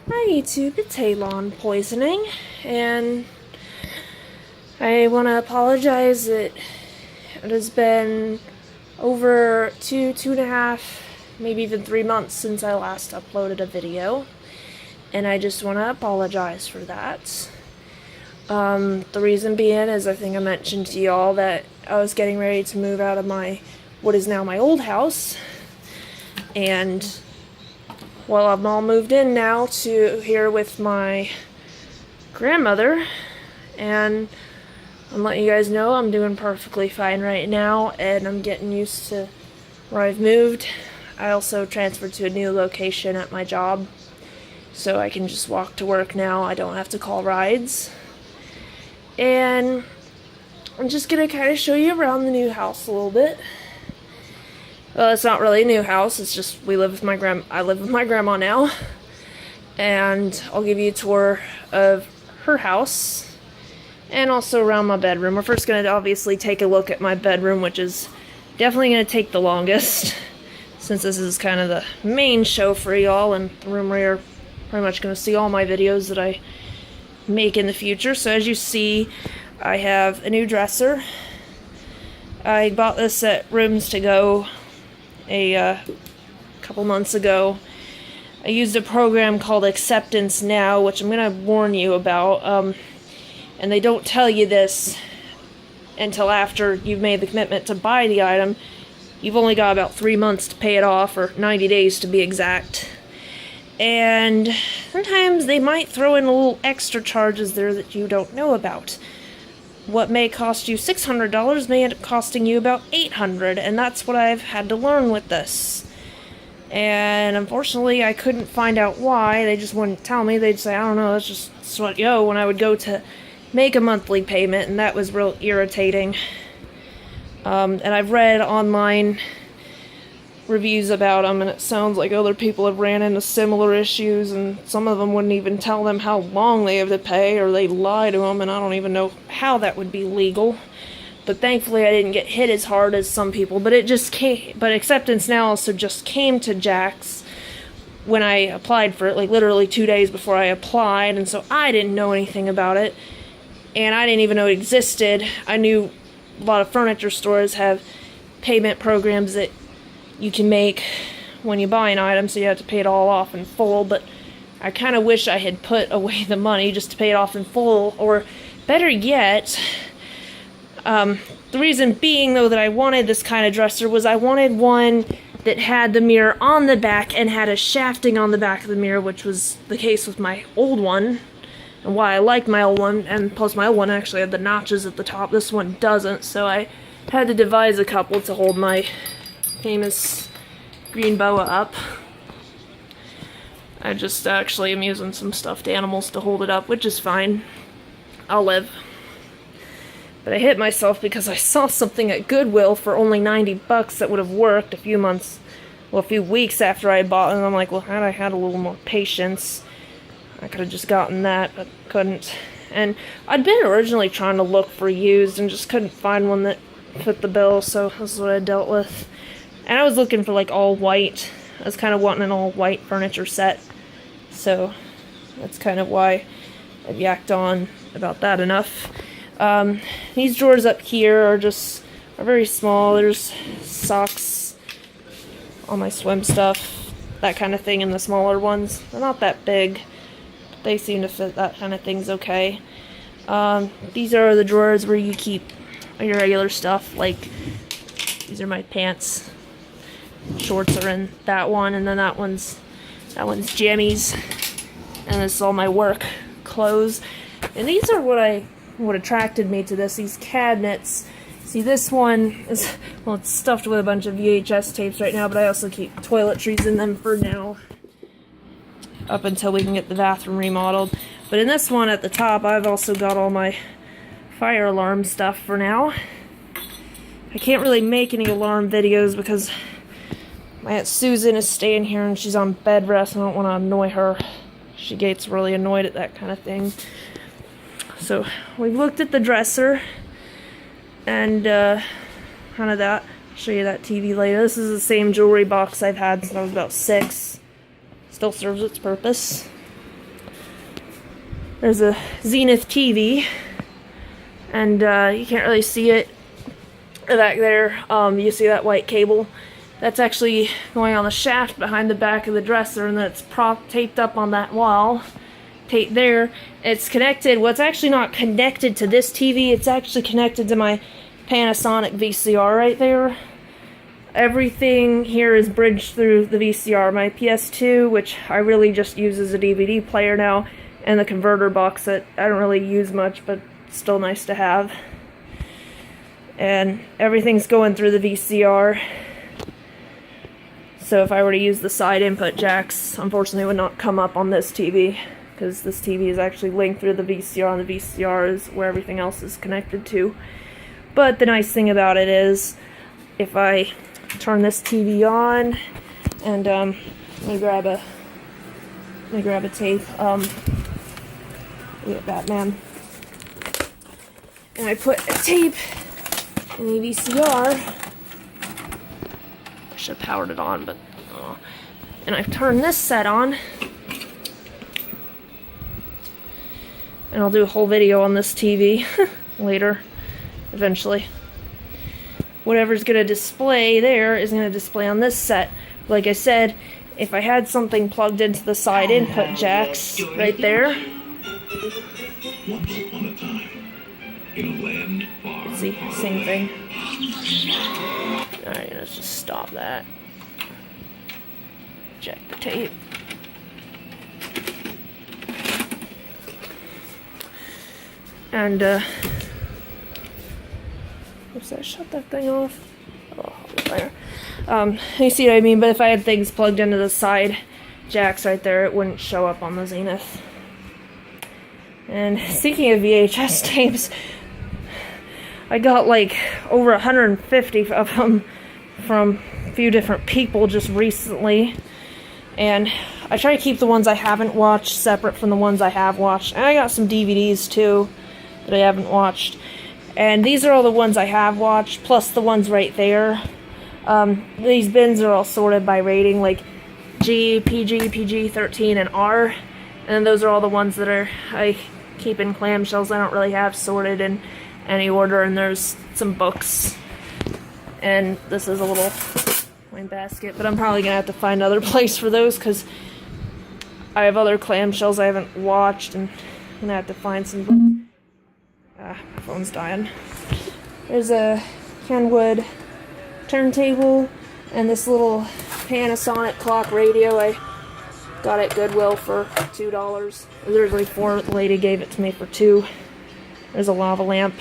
Hi YouTube, it's Halon Poisoning, and I want to apologize that it has been over two and a half, maybe even 3 months since I last uploaded a video, and I just want to apologize for that. The reason being is I think I mentioned to y'all that I was getting ready to move out of what is now my old house, and well, I'm all moved in now to here with my grandmother, and I'm letting you guys know I'm doing perfectly fine right now, and I'm getting used to where I've moved. I also transferred to a new location at my job, so I can just walk to work now. I don't have to call rides. And I'm just gonna kind of show you around the new house a little bit. Well, it's not really a new house, it's just I live with my grandma now. And I'll give you a tour of her house and also around my bedroom. We're first going to obviously take a look at my bedroom, which is definitely going to take the longest, since this is kind of the main show for y'all, and the room where you're pretty much going to see all my videos that I make in the future. So as you see, I have a new dresser. I bought this at Rooms To Go a couple months ago. I used a program called Acceptance Now, which I'm going to warn you about, and they don't tell you this until after you've made the commitment to buy the item. You've only got about 3 months to pay it off, or 90 days to be exact. And sometimes they might throw in a little extra charges there that you don't know about. What may cost you $600 may end up costing you about $800, and that's what I've had to learn with this. And unfortunately, I couldn't find out why. They just wouldn't tell me. They'd say, I don't know, that's what when I would go to make a monthly payment, and that was real irritating. And I've read online reviews about them, and it sounds like other people have ran into similar issues, and some of them wouldn't even tell them how long they have to pay, or they lie to them, and I don't even know how that would be legal. But thankfully I didn't get hit as hard as some people, but Acceptance Now also just came to Jack's when I applied for it, like literally 2 days before I applied, and so I didn't know anything about it, and I didn't even know it existed. I knew a lot of furniture stores have payment programs that you can make when you buy an item, so you have to pay it all off in full, but I kind of wish I had put away the money just to pay it off in full, or better yet, the reason being, though, that I wanted this kind of dresser was I wanted one that had the mirror on the back and had a shafting on the back of the mirror, which was the case with my old one, and why I liked my old one, and plus my old one actually had the notches at the top. This one doesn't, so I had to devise a couple to hold my famous green boa up. I just actually am using some stuffed animals to hold it up, which is fine. I'll live. But I hit myself because I saw something at Goodwill for only 90 bucks that would have worked a few weeks after I bought it, and I'm like, well, had I had a little more patience, I could have just gotten that, but couldn't. And I'd been originally trying to look for used and just couldn't find one that fit the bill, so this is what I dealt with. And I was looking for like all white. I was kind of wanting an all white furniture set, so that's kind of why I've yacked on about that enough. These drawers up here are very small. There's socks, all my swim stuff, that kind of thing in the smaller ones. They're not that big, but they seem to fit that kind of things okay. These are the drawers where you keep your regular stuff, like these are my pants. Shorts are in that one, and then that one's jammies, and this is all my work clothes. And these are what attracted me to this. These cabinets. See, this one is, well, it's stuffed with a bunch of VHS tapes right now, but I also keep toiletries in them for now, up until we can get the bathroom remodeled. But in this one at the top, I've also got all my fire alarm stuff for now. I can't really make any alarm videos because my Aunt Susan is staying here and she's on bed rest, and I don't want to annoy her. She gets really annoyed at that kind of thing. So we've looked at the dresser and kind of that. I'll show you that TV later. This is the same jewelry box I've had since I was about 6. Still serves its purpose. There's a Zenith TV, and you can't really see it back there. You see that white cable? That's actually going on the shaft behind the back of the dresser, and that's taped up on that wall. Taped there. It's connected. Well, it's actually not connected to this TV. It's actually connected to my Panasonic VCR right there. Everything here is bridged through the VCR. My PS2, which I really just use as a DVD player now, and the converter box that I don't really use much, but still nice to have. And everything's going through the VCR. So if I were to use the side input jacks, unfortunately it would not come up on this TV, because this TV is actually linked through the VCR, and the VCR is where everything else is connected to. But the nice thing about it is, if I turn this TV on, and let me grab a tape. We got Batman, and I put a tape in the VCR. I should have powered it on, but and I've turned this set on, and I'll do a whole video on this TV later, eventually. Whatever's going to display there is going to display on this set. Like I said, if I had something plugged into the side input jacks right there. Once upon a time, in a land far, See, same thing. Alright, let's just stop that. Check the tape. And, oops, I shut that thing off. Oh, there. You see what I mean? But if I had things plugged into the side jacks right there, it wouldn't show up on the Zenith. And speaking of VHS tapes, I got like over 150 of them from a few different people just recently. And I try to keep the ones I haven't watched separate from the ones I have watched. And I got some DVDs too that I haven't watched. And these are all the ones I have watched, plus the ones right there. These bins are all sorted by rating, like G, PG, PG-13, and R. And those are all the ones that I keep in clamshells. I don't really have sorted in any order. And there's some books. And this is a little wine basket. But I'm probably going to have to find another place for those, because I have other clamshells I haven't watched. And I'm going to have to find some books. My phone's dying. There's a Kenwood turntable and this little Panasonic clock radio I got at Goodwill for $2. It was originally $4, the lady gave it to me for $2. There's a lava lamp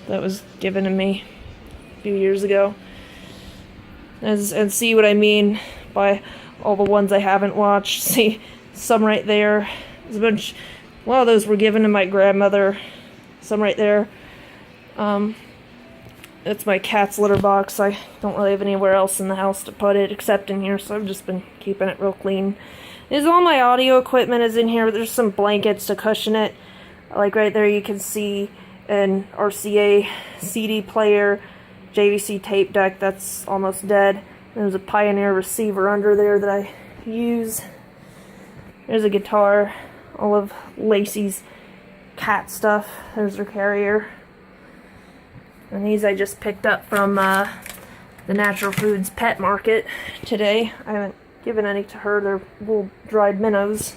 that was given to me a few years ago. And see what I mean by all the ones I haven't watched. See, some right there. There's a bunch. A lot of those were given to my grandmother. Some right there. It's my cat's litter box. I don't really have anywhere else in the house to put it except in here, so I've just been keeping it real clean. All my audio equipment is in here. There's some blankets to cushion it. Like right there you can see an RCA CD player, JVC tape deck that's almost dead. There's a Pioneer receiver under there that I use. There's a guitar. All of Lacey's cat stuff. There's her carrier. And these I just picked up from the Natural Foods Pet Market today. I haven't given any to her. They're little dried minnows.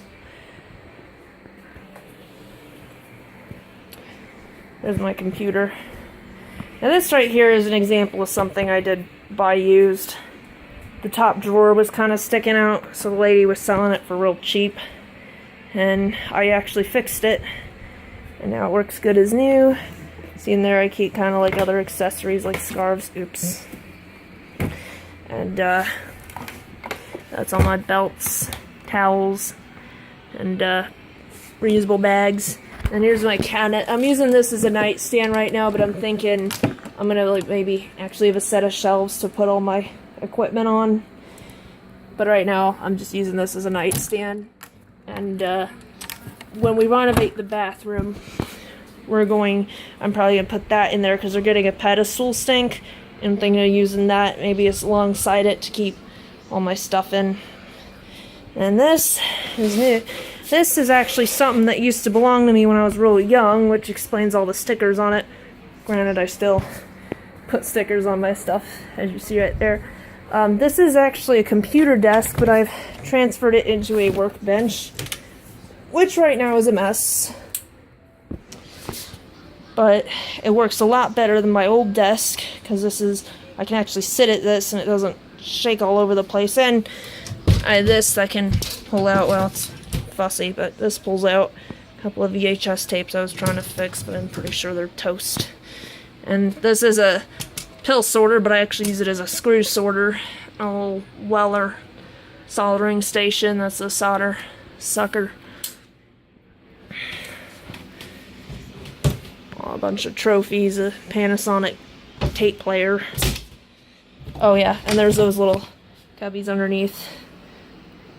There's my computer. Now this right here is an example of something I did buy used. The top drawer was kind of sticking out, so the lady was selling it for real cheap. And I actually fixed it, and now it works good as new. See in there I keep kind of like other accessories like scarves. Oops. And that's all my belts, towels, and reusable bags. And here's my cabinet. I'm using this as a nightstand right now, but I'm thinking I'm gonna like maybe actually have a set of shelves to put all my equipment on. But right now I'm just using this as a nightstand. And when we renovate the bathroom, I'm probably going to put that in there because they're getting a pedestal sink. And I'm thinking of using that maybe alongside it to keep all my stuff in. And this is new. This is actually something that used to belong to me when I was really young, which explains all the stickers on it. Granted, I still put stickers on my stuff, as you see right there. This is actually a computer desk, but I've transferred it into a workbench, which right now is a mess. But it works a lot better than my old desk, because I can actually sit at this and it doesn't shake all over the place. And this I can pull out, well, it's fussy, but this pulls out a couple of VHS tapes I was trying to fix, but I'm pretty sure they're toast. And this is a pill sorter, but I actually use it as a screw sorter. A little Weller soldering station, that's a solder sucker. A bunch of trophies, a Panasonic tape player. Oh yeah, and there's those little cubbies underneath.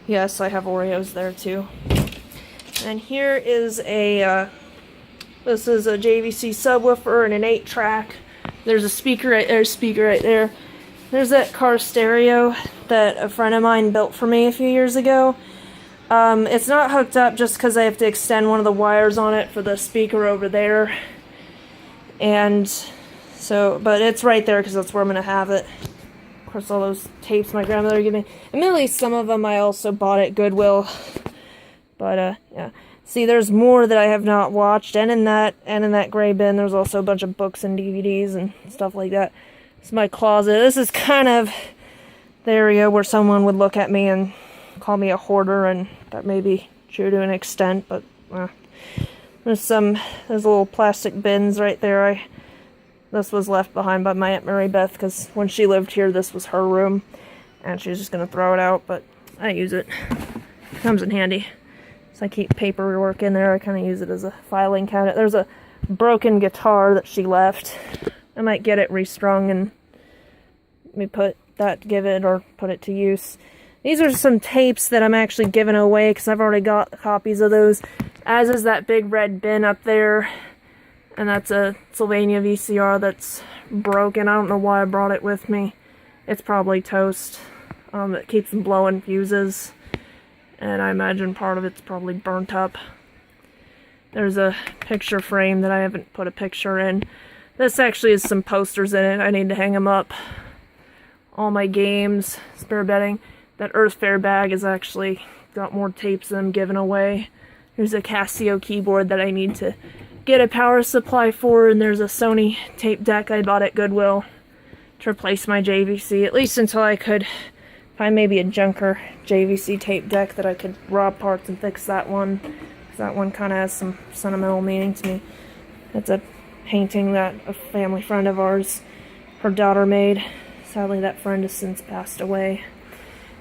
Yes, I have Oreos there too. And here is this is a JVC subwoofer and an 8-track. There's a speaker right there, There's that car stereo that a friend of mine built for me a few years ago. It's not hooked up just because I have to extend one of the wires on it for the speaker over there. And so, but it's right there because that's where I'm going to have it. Of course, all those tapes my grandmother gave me. Admittedly, some of them I also bought at Goodwill. But, yeah. See, there's more that I have not watched. And in that gray bin, there's also a bunch of books and DVDs and stuff like that. It's my closet. This is kind of the area where someone would look at me and call me a hoarder. And that may be true to an extent, but, there's little plastic bins right there. This was left behind by my Aunt Mary Beth because when she lived here, this was her room. And she's just going to throw it out, but I use it. It comes in handy. So I keep paperwork in there. I kind of use it as a filing cabinet. There's a broken guitar that she left. I might get it restrung and maybe give it or put it to use. These are some tapes that I'm actually giving away because I've already got copies of those. As is that big red bin up there. And that's a Sylvania VCR that's broken. I don't know why I brought it with me. It's probably toast. It keeps them blowing fuses. And I imagine part of it's probably burnt up. There's a picture frame that I haven't put a picture in. This actually has some posters in it. I need to hang them up. All my games, spare bedding. That Earth Fair bag has actually got more tapes than I'm giving away. There's a Casio keyboard that I need to get a power supply for, and there's a Sony tape deck I bought at Goodwill to replace my JVC, at least until I could find maybe a junker JVC tape deck that I could rob parts and fix that one, because that one kind of has some sentimental meaning to me. It's a painting that a family friend of ours, her daughter made. Sadly, that friend has since passed away.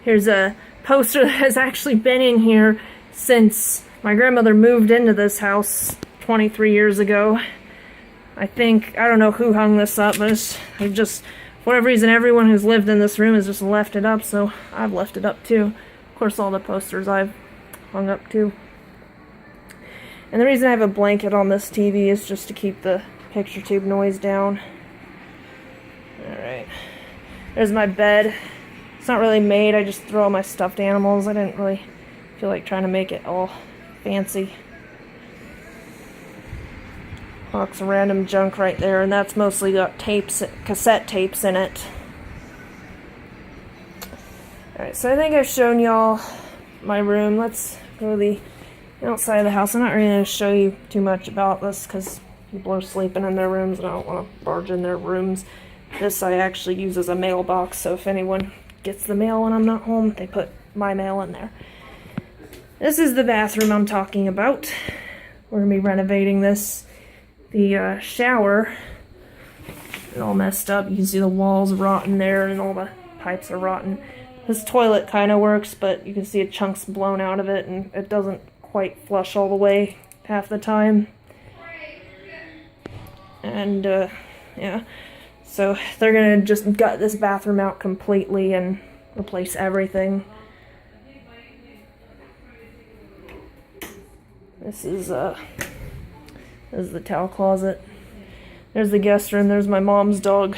Here's a poster that has actually been in here since my grandmother moved into this house 23 years ago. I don't know who hung this up, but for whatever reason, everyone who's lived in this room has just left it up, so I've left it up too. Of course, all the posters I've hung up too. And the reason I have a blanket on this TV is just to keep the picture tube noise down. Alright. There's my bed. It's not really made, I just throw all my stuffed animals. I didn't really feel like trying to make it all fancy. Box of random junk right there, and that's mostly got cassette tapes in it. Alright, so I think I've shown y'all my room. Let's go to the outside of the house. I'm not really going to show you too much about this because people are sleeping in their rooms and I don't want to barge in their rooms. This I actually use as a mailbox, so if anyone gets the mail when I'm not home, they put my mail in there. This is the bathroom I'm talking about. We're going to be renovating this. The shower is all messed up. You can see the walls rotten there and all the pipes are rotten. This toilet kind of works, but you can see a chunk's blown out of it and it doesn't quite flush all the way half the time. And, yeah. So they're going to just gut this bathroom out completely and replace everything. This is the towel closet. There's the guest room. There's my mom's dog,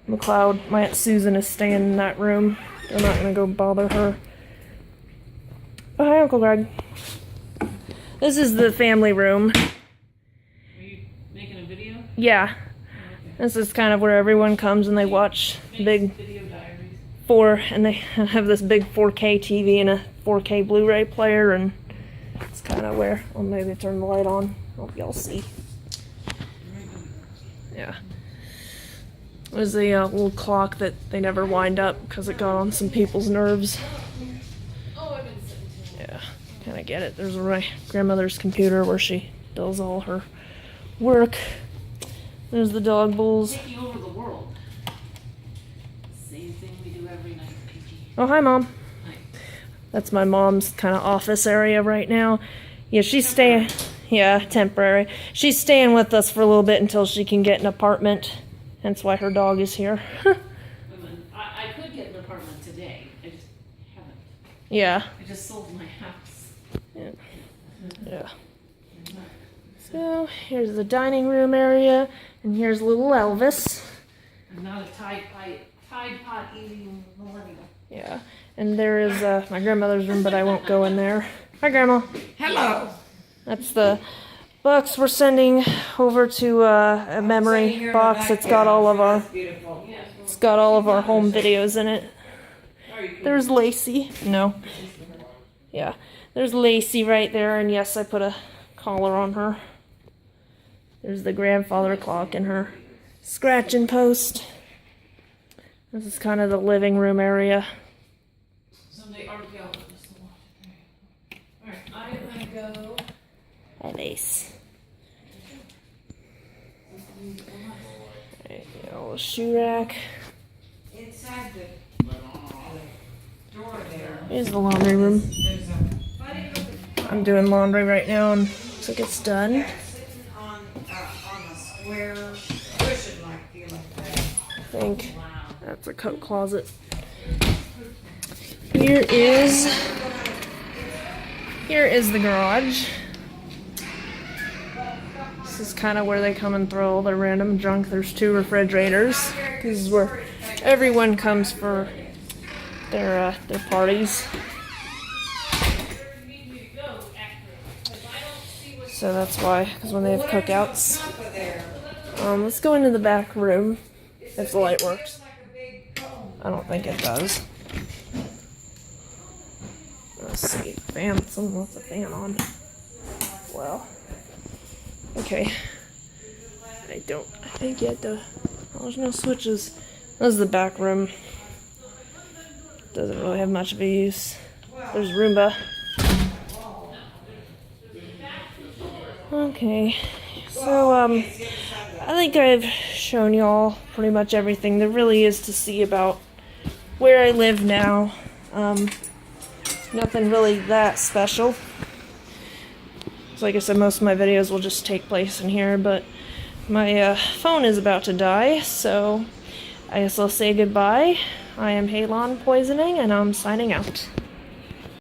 McLeod. My Aunt Susan is staying in that room. I'm not going to go bother her. Oh, hi, Uncle Greg. This is the family room. Are you making a video? Yeah. This is kind of where everyone comes and they watch big Video diaries. and they have this big 4K TV and a 4K Blu-ray player, and it's kind of where, I'll maybe turn the light on. Hope y'all see. Yeah. There's a little clock that they never wind up because it got on some people's nerves. Yeah, kind of get it. There's my grandmother's computer where she does all her work. There's the dog bowls. Taking over the world. Same thing we do every night, PG. Oh, hi, Mom. Hi. That's my mom's kind of office area right now. Yeah, she's staying. Yeah, temporary. She's staying with us for a little bit until she can get an apartment. Hence why her dog is here. I could get an apartment today. I just haven't. Yeah. I just sold my house. Yeah. So here's the dining room area, and here's little Elvis. I'm not a Tide Pod eating millennial. Yeah. And there is my grandmother's room, but I won't go in there. Hi, Grandma. Hello. That's the box we're sending over to a memory box. It's got all of our home videos in it. There's Lacey. No. Yeah. There's Lacey right there, and yes, I put a collar on her. There's the grandfather clock in her scratching post. This is kind of the living room area. Someday archaeologists will watch it. Alright, I'm gonna go. Nice. Alright, a little shoe rack. Inside the door there. Here's the laundry room. There's a I'm doing laundry right now and looks like it's done. sitting on a square cushion like that. I think that's a coat closet. Here is the garage. This is kind of where they come and throw all their random junk. There's 2 refrigerators. This is where everyone comes for their parties. So that's why, because when they have cookouts. Let's go into the back room if the light works. I don't think it does. Let's see. Fan. Someone wants a fan on. Well. Okay. I think you had to. Oh, there's no switches. This is the back room. Doesn't really have much of a use. There's Roomba. Okay. So, I think I've shown y'all pretty much everything there really is to see about where I live now. Nothing really that special. So like I said, most of my videos will just take place in here, but my phone is about to die, so I guess I'll say goodbye. I am Halon Poisoning, and I'm signing out.